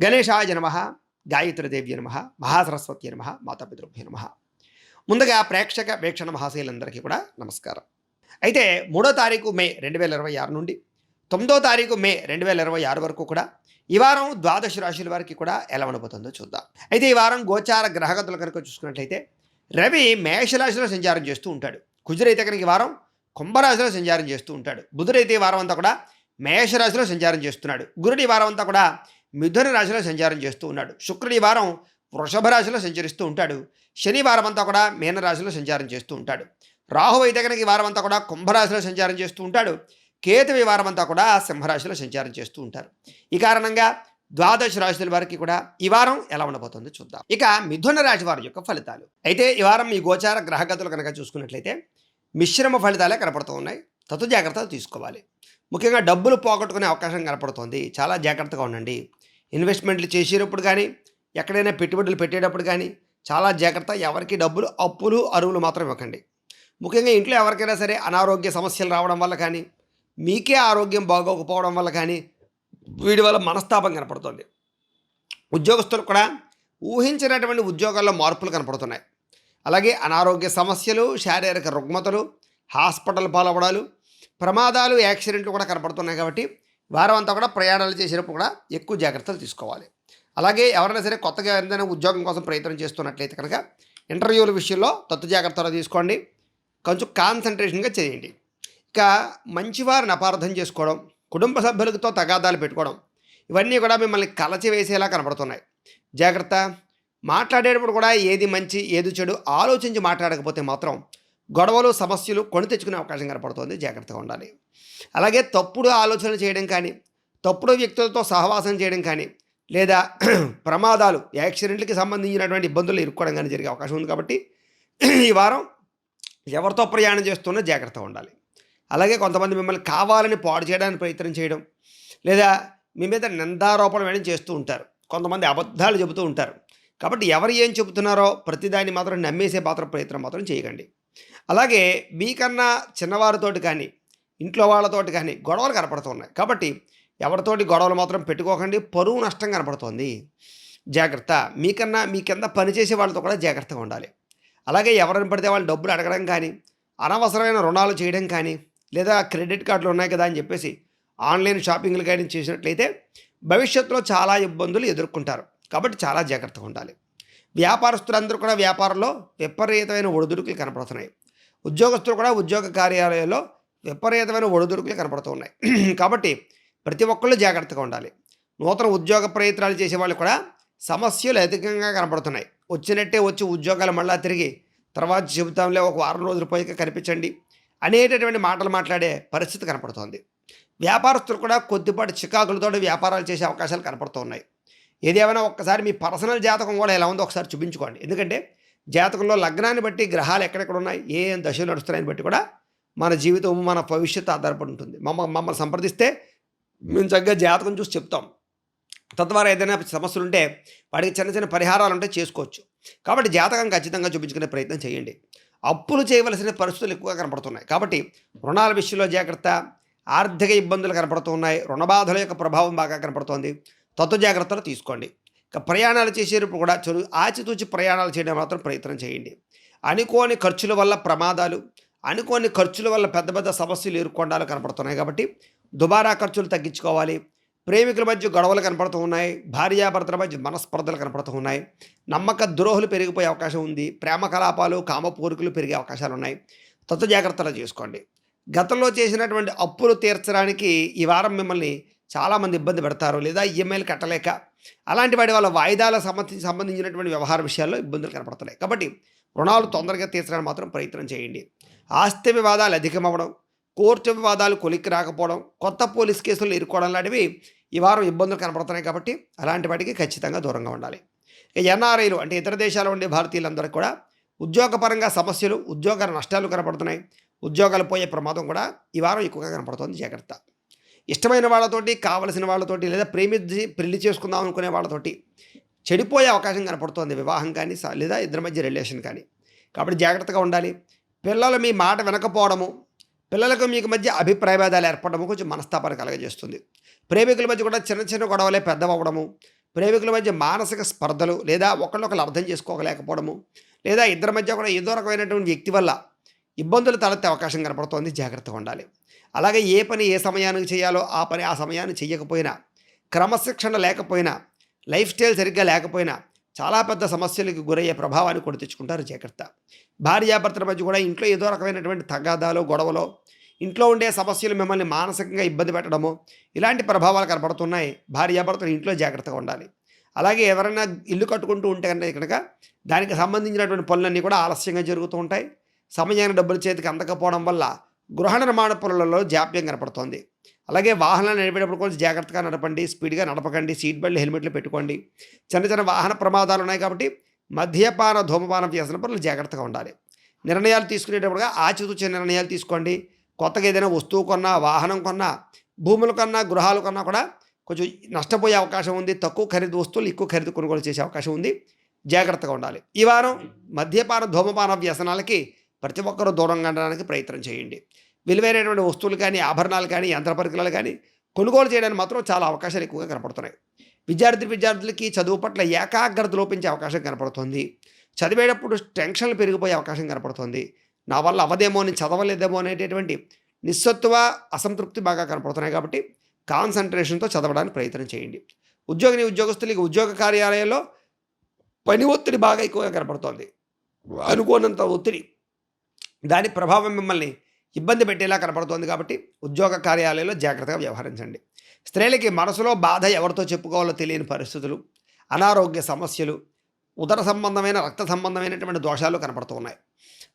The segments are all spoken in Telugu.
గణేశాయ నమః, గాయత్రీదేవ్య నమః, మహాసరస్వతి నమః, మాతాపితృభ్యో నమః. ముందుగా ప్రేక్షక వీక్షణ మహాశయులందరికీ కూడా నమస్కారం. అయితే 3వ తారీఖు మే 2026 నుండి 9వ తారీఖు మే 2026 వరకు కూడా ఈ వారం ద్వాదశ రాశుల వారికి కూడా ఎలా ఉండబోతుందో చూద్దాం. అయితే ఈ వారం గోచార గ్రహగతులు కనుక చూసుకున్నట్లయితే రవి మేషరాశిలో సంచారం చేస్తూ ఉంటాడు. కుజురైతే కనుక ఈ వారం కుంభరాశిలో సంచారం చేస్తూ ఉంటాడు. బుధుడైతే ఈ వారం అంతా కూడా మేషరాశిలో సంచారం చేస్తున్నాడు. గురుడు ఈ వారం అంతా కూడా మిథున రాశిలో సంచారం చేస్తూ ఉన్నాడు. శుక్రుడు ఈ వారం వృషభ రాశిలో సంచరిస్తూ ఉంటాడు. శనివారం అంతా కూడా మీనరాశిలో సంచారం చేస్తూ ఉంటాడు. రాహువు అయితే కనుక ఈ వారం అంతా కూడా కుంభరాశిలో సంచారం చేస్తూ ఉంటాడు. కేతు ఈ వారం అంతా కూడా సింహరాశిలో సంచారం చేస్తూ ఉంటారు. ఈ కారణంగా ద్వాదశ రాశుల వారికి కూడా ఈ వారం ఎలా ఉండబోతుందో చూద్దాం. ఇక మిథున రాశి వారి యొక్క ఫలితాలు. అయితే ఈ వారం ఈ గోచార గ్రహగతులు కనుక చూసుకున్నట్లయితే మిశ్రమ ఫలితాలే కనపడుతూ ఉన్నాయి. తత్తు జాగ్రత్తలు తీసుకోవాలి. ముఖ్యంగా డబ్బులు పోగొట్టుకునే అవకాశం కనపడుతోంది. చాలా జాగ్రత్తగా ఉండండి. ఇన్వెస్ట్మెంట్లు చేసేటప్పుడు కానీ ఎక్కడైనా పెట్టుబడులు పెట్టేటప్పుడు కానీ చాలా జాగ్రత్త. ఎవరికి డబ్బులు అప్పులు అరువులు మాత్రం ఇవ్వకండి. ముఖ్యంగా ఇంట్లో ఎవరికైనా సరే అనారోగ్య సమస్యలు రావడం వల్ల కానీ మీకే ఆరోగ్యం బాగోకపోవడం వల్ల కానీ వీడి వల్ల మనస్తాపం కనపడుతుంది. ఉద్యోగస్తులు కూడా ఊహించినటువంటి ఉద్యోగాల్లో మార్పులు కనపడుతున్నాయి. అలాగే అనారోగ్య సమస్యలు, శారీరక రుగ్మతలు, హాస్పిటల్ పాలవడాలు, ప్రమాదాలు, యాక్సిడెంట్లు కూడా కనపడుతున్నాయి. కాబట్టి వారం అంతా కూడా ప్రయాణాలు చేసేటప్పుడు కూడా ఎక్కువ జాగ్రత్తలు తీసుకోవాలి. అలాగే ఎవరైనా సరే కొత్తగా ఏదైనా ఉద్యోగం కోసం ప్రయత్నం చేస్తున్నట్లయితే కనుక ఇంటర్వ్యూల విషయంలో తత్తు జాగ్రత్తలు తీసుకోండి. కొంచెం కాన్సన్ట్రేషన్గా చేయండి. ఇక మంచివారిని అపార్థం చేసుకోవడం, కుటుంబ సభ్యులతో తగాదాలు పెట్టుకోవడం, ఇవన్నీ కూడా మిమ్మల్ని కలచివేసేలా కనపడుతున్నాయి. జాగ్రత్త. మాట్లాడేటప్పుడు కూడా ఏది మంచి ఏది చెడు ఆలోచించి మాట్లాడకపోతే మాత్రం గొడవలు, సమస్యలు కొని తెచ్చుకునే అవకాశం కనపడుతుంది. జాగ్రత్తగా ఉండాలి. అలాగే తప్పుడు ఆలోచనలు చేయడం కానీ, తప్పుడు వ్యక్తులతో సహవాసం చేయడం కానీ, లేదా ప్రమాదాలు, యాక్సిడెంట్లకి సంబంధించినటువంటి ఇబ్బందులు ఇరుక్కోవడం కానీ జరిగే అవకాశం ఉంది. కాబట్టి ఈ వారం ఎవరితో ప్రయాణం చేస్తున్నా జాగ్రత్తగా ఉండాలి. అలాగే కొంతమంది మిమ్మల్ని కావాలని పాడు చేయడానికి ప్రయత్నం చేయడం, లేదా మీ మీద నిందారోపణ వేయడం చేస్తూ ఉంటారు. కొంతమంది అబద్ధాలు చెబుతూ ఉంటారు. కాబట్టి ఎవరు ఏం చెబుతున్నారో ప్రతిదాన్ని మాత్రం నమ్మేసే ప్రయత్నం మాత్రం చేయకండి. అలాగే మీకన్నా చిన్నవారితోటి కానీ ఇంట్లో వాళ్ళతోటి కానీ గొడవలు కనపడుతున్నాయి. కాబట్టి ఎవరితోటి గొడవలు మాత్రం పెట్టుకోకండి. పరువు నష్టం కనపడుతోంది. జాగ్రత్త. మీ కింద పనిచేసే వాళ్ళతో కూడా జాగ్రత్తగా ఉండాలి. అలాగే ఎవరిని పడితే వాళ్ళు డబ్బులు అడగడం కానీ, అనవసరమైన రుణాలు చేయడం కానీ, లేదా క్రెడిట్ కార్డులు ఉన్నాయి కదా అని చెప్పేసి ఆన్లైన్ షాపింగ్లు కానీ చేసినట్లయితే భవిష్యత్తులో చాలా ఇబ్బందులు ఎదుర్కొంటారు. కాబట్టి చాలా జాగ్రత్తగా ఉండాలి. వ్యాపారస్తులందరూ కూడా వ్యాపారంలో విపరీతమైన ఒడిదుడుకులు కనపడుతున్నాయి. ఉద్యోగస్తులు కూడా ఉద్యోగ కార్యాలయాల్లో విపరీతమైన ఒడిదుడుకులు కనపడుతున్నాయి. కాబట్టి ప్రతి ఒక్కళ్ళు జాగ్రత్తగా ఉండాలి. నూతన ఉద్యోగ ప్రయత్నాలు చేసే వాళ్ళు కూడా సమస్యలు అధికంగా కనపడుతున్నాయి. వచ్చినట్టే వచ్చి ఉద్యోగాలు మళ్ళా తిరిగి తర్వాత చెబుతాంలే ఒక వారం రోజుల పైకి కనిపించండి అనేటటువంటి మాటలు మాట్లాడే పరిస్థితి కనపడుతోంది. వ్యాపారస్తులు కూడా కొద్దిపాటి చికాకులతో వ్యాపారాలు చేసే అవకాశాలు కనపడుతున్నాయి. ఏదేమైనా ఒక్కసారి మీ పర్సనల్ జాతకం కూడా ఎలా ఉందో ఒకసారి చూపించుకోండి. ఎందుకంటే జాతకంలో లగ్నాన్ని బట్టి గ్రహాలు ఎక్కడెక్కడ ఉన్నాయి, ఏ దశలు నడుస్తున్నాయని బట్టి కూడా మన జీవితం, మన భవిష్యత్తు ఆధారపడి ఉంటుంది. మమ్మల్ని సంప్రదిస్తే మేము చక్కగా జాతకం చూసి చెప్తాం. తద్వారా ఏదైనా సమస్యలు ఉంటే వాటికి చిన్న చిన్న పరిహారాలు ఉంటే చేసుకోవచ్చు. కాబట్టి జాతకం ఖచ్చితంగా చూపించుకునే ప్రయత్నం చేయండి. అప్పులు చేయవలసిన పరిస్థితులు ఎక్కువగా కనపడుతున్నాయి. కాబట్టి రుణాల విషయంలో జాగ్రత్త. ఆర్థిక ఇబ్బందులు కనపడుతున్నాయి. రుణబాధల యొక్క ప్రభావం బాగా కనపడుతోంది. తత్వ జాగ్రత్తలు తీసుకోండి. ఇక ప్రయాణాలు చేసేటప్పుడు కూడా ఆచితూచి ప్రయాణాలు చేయడం మాత్రం ప్రయత్నం చేయండి. అనుకోని ఖర్చుల వల్ల ప్రమాదాలు, అనుకోని ఖర్చుల వల్ల పెద్ద పెద్ద సమస్యలు ఎదుర్కొండాలు కనపడుతున్నాయి. కాబట్టి దుబారా ఖర్చులు తగ్గించుకోవాలి. ప్రేమికుల మధ్య గొడవలు కనపడుతూ ఉన్నాయి. భార్యాభర్తల మధ్య మనస్పర్ధలు కనపడుతూ ఉన్నాయి. నమ్మక ద్రోహులు పెరిగిపోయే అవకాశం ఉంది. ప్రేమ కలాపాలు, కామపూరికలు పెరిగే అవకాశాలు ఉన్నాయి. తత్వ జాగ్రత్తలు చేసుకోండి. గతంలో చేసినటువంటి అప్పులు తీర్చడానికి ఈ వారం మిమ్మల్ని చాలామంది ఇబ్బంది పెడతారు, లేదా ఈఎంఐలు కట్టలేక అలాంటి వాటి వల్ల వాయిదాలకు సంబంధించినటువంటి వ్యవహార విషయాల్లో ఇబ్బందులు కనపడుతున్నాయి. కాబట్టి రుణాలు తొందరగా తీర్చడానికి మాత్రం ప్రయత్నం చేయండి. ఆస్తి వివాదాలు అధికమవ్వడం, కోర్టు వివాదాలు కొలిక్కి రాకపోవడం, కొత్త పోలీస్ కేసులు ఇరుక్కోవడం లాంటివి ఈ వారం ఇబ్బందులు కనపడుతున్నాయి. కాబట్టి అలాంటి వాటికి ఖచ్చితంగా దూరంగా ఉండాలి. ఇక ఎన్ఆర్ఐలు అంటే ఇతర దేశాల్లో ఉండే భారతీయులందరికీ కూడా ఉద్యోగపరంగా సమస్యలు, ఉద్యోగ నష్టాలు కనపడుతున్నాయి. ఉద్యోగాలు పోయే ప్రమాదం కూడా ఈ వారం ఎక్కువగా కనపడుతుంది. జాగ్రత్త. ఇష్టమైన వాళ్ళతోటి, కావలసిన వాళ్ళతోటి, లేదా ప్రేమించి పెళ్లి చేసుకుందాం అనుకునే వాళ్ళతోటి చెడిపోయే అవకాశం కనపడుతుంది. వివాహం కానీ లేదా ఇద్దరి మధ్య రిలేషన్ కానీ. కాబట్టి జాగ్రత్తగా ఉండాలి. పిల్లలు మీ మాట వినకపోవడము, పిల్లలకు మీకు మధ్య అభిప్రాయ భేదాలు ఏర్పడము కొంచెం మనస్తాపాన్ని కలగజేస్తుంది. ప్రేమికుల మధ్య కూడా చిన్న చిన్న గొడవలే పెద్దవడము, ప్రేమికుల మధ్య మానసిక స్పర్ధలు లేదా ఒకళ్ళొకళ్ళు అర్థం చేసుకోలేకపోవడము లేదా ఇద్దరి మధ్య కూడా ఏదో రకమైనటువంటి వ్యక్తి వల్ల ఇబ్బందులు తలెత్తే అవకాశం కనపడుతోంది. జాగ్రత్తగా ఉండాలి. అలాగే ఏ పని ఏ సమయానికి చేయాలో ఆ పని ఆ సమయాన్ని చేయకపోయినా, క్రమశిక్షణ లేకపోయినా, లైఫ్ స్టైల్ సరిగ్గా లేకపోయినా చాలా పెద్ద సమస్యలకు గురయ్యే ప్రభావాన్ని కూడా తెచ్చుకుంటారు. జాగ్రత్త. భార్యాభర్తల మధ్య కూడా ఇంట్లో ఏదో రకమైనటువంటి తగాదాలు, గొడవలు, ఇంట్లో ఉండే సమస్యలు మిమ్మల్ని మానసికంగా ఇబ్బంది పెట్టడము, ఇలాంటి ప్రభావాలు కనపడుతున్నాయి. భార్యాభర్తలు ఇంట్లో జాగ్రత్తగా ఉండాలి. అలాగే ఎవరైనా ఇల్లు కట్టుకుంటూ ఉంటే కనుక దానికి సంబంధించినటువంటి పనులన్నీ కూడా ఆలస్యంగా జరుగుతూ ఉంటాయి. సమయానికి డబ్బులు చేతికి అందకపోవడం వల్ల గృహ నిర్మాణ పనులలో జాప్యం కనపడుతోంది. అలాగే వాహనాలు నడిపేటప్పుడు కూడా జాగ్రత్తగా నడపండి. స్పీడ్గా నడపకండి. సీట్ బెల్ట్, హెల్మెట్లు పెట్టుకోండి. చిన్న చిన్న వాహన ప్రమాదాలు ఉన్నాయి కాబట్టి మద్యపాన, ధూమపానం చేసిన పనులు జాగ్రత్తగా ఉండాలి. నిర్ణయాలు తీసుకునేటప్పుడుగా ఆచితూచే నిర్ణయాలు తీసుకోండి. కొత్తగా ఏదైనా వస్తువు కొన్నా, వాహనం కొన్నా, భూములు కొన్నా, గృహాలు కొన్నా కూడా కొంచెం నష్టపోయే అవకాశం ఉంది. తక్కువ ఖరీదు వస్తువులు ఎక్కువ ఖరీదు కొనుగోలు చేసే అవకాశం ఉంది. జాగ్రత్తగా ఉండాలి. ఈ వారం మద్యపాన, ధూమపాన వ్యసనాలకి ప్రతి ఒక్కరూ దూరంగా ఉండడానికి ప్రయత్నం చేయండి. విలువైనటువంటి వస్తువులు కానీ, ఆభరణాలు కానీ, యంత్ర పరికరాలు కానీ కొనుగోలు చేయడానికి మాత్రం చాలా అవకాశాలు ఎక్కువగా కనపడుతున్నాయి. విద్యార్థులకి చదువు పట్ల ఏకాగ్రత లోపించే అవకాశం కనపడుతుంది. చదివేటప్పుడు టెన్షన్లు పెరిగిపోయే అవకాశం కనపడుతుంది. నా వల్ల అవదేమో, నేను చదవలేదేమో అనేటటువంటి నిస్సత్తువ, అసంతృప్తి బాగా కనపడుతున్నాయి. కాబట్టి కాన్సన్ట్రేషన్తో చదవడానికి ప్రయత్నం చేయండి. ఉద్యోగస్తులకి ఉద్యోగ కార్యాలయాల్లో పని ఒత్తిడి బాగా ఎక్కువగా కనపడుతోంది. అనుకోనంత ఒత్తిడి, దాని ప్రభావం మిమ్మల్ని ఇబ్బంది పెట్టేలా కనపడుతోంది. కాబట్టి ఉద్యోగ కార్యాలయంలో జాగ్రత్తగా వ్యవహరించండి. స్త్రీలకి మనసులో బాధ ఎవరితో చెప్పుకోవాలో తెలియని పరిస్థితులు, అనారోగ్య సమస్యలు, ఉదర సంబంధమైన, రక్త సంబంధమైనటువంటి దోషాలు కనపడుతూ ఉన్నాయి.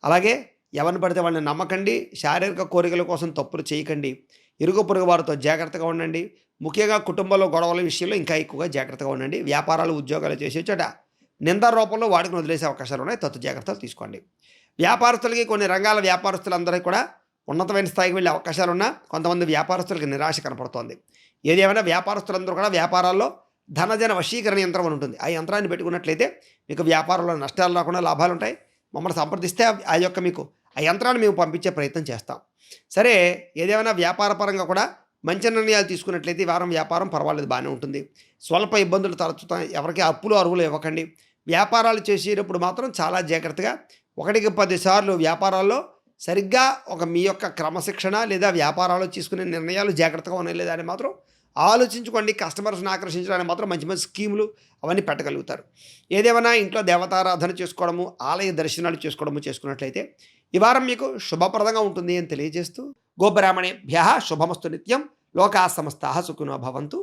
అలాగే ఎవరిని పడితే వాళ్ళని నమ్మకండి. శారీరక కోరికల కోసం తప్పులు చేయకండి. ఇరుగు పొరుగు వారితో జాగ్రత్తగా ఉండండి. ముఖ్యంగా కుటుంబంలో గొడవల విషయంలో ఇంకా ఎక్కువగా జాగ్రత్తగా ఉండండి. వ్యాపారాలు, ఉద్యోగాలు చేసే చోట నింద రూపంలో వాడికి వదిలేసే అవకాశాలు ఉన్నాయి. తత్తు జాగ్రత్తలు తీసుకోండి. వ్యాపారస్తులకి, కొన్ని రంగాల వ్యాపారస్తులందరికీ కూడా ఉన్నతమైన స్థాయికి వెళ్ళే అవకాశాలు ఉన్నా కొంతమంది వ్యాపారస్తులకి నిరాశ కనపడుతోంది. ఏదేమైనా వ్యాపారస్తులందరూ కూడా వ్యాపారాల్లో ధనజన వశీకరణ యంత్రం అని ఉంటుంది. ఆ యంత్రాన్ని పెట్టుకున్నట్లయితే మీకు వ్యాపారంలో నష్టాలు రాకుండా లాభాలు ఉంటాయి. మమ్మల్ని సంప్రదిస్తే మీకు ఆ యంత్రాన్ని మేము పంపించే ప్రయత్నం చేస్తాం. సరే, ఏదేమైనా వ్యాపారపరంగా కూడా మంచి నిర్ణయాలు తీసుకున్నట్లయితే ఈ వారం వ్యాపారం పర్వాలేదు, బాగానే ఉంటుంది. స్వల్ప ఇబ్బందులు తలెత్తుతాయి. ఎవరికి అప్పులు అరువులు ఇవ్వకండి. వ్యాపారాలు చేసేటప్పుడు మాత్రం చాలా జాగ్రత్తగా 1కి 10 సార్లు వ్యాపారాల్లో సరిగ్గా మీ యొక్క క్రమశిక్షణ లేదా వ్యాపారాలు తీసుకునే నిర్ణయాలు జాగ్రత్తగా ఉన్నాయి లేదా అని మాత్రం ఆలోచించుకోండి. కస్టమర్స్ని ఆకర్షించడానికి మాత్రం మంచి మంచి స్కీములు అవన్నీ పెట్టగలుగుతారు. ఏదేమైనా ఇంట్లో దేవతారాధన చేసుకోవడము, ఆలయ దర్శనాలు చేసుకున్నట్లయితే ఈ వారం మీకు శుభప్రదంగా ఉంటుంది అని తెలియజేస్తూ, గోబ్రాహ్మణేభ్యః శుభమస్తు నిత్యం. లోకాః సమస్తాః సుఖినో భవంతు.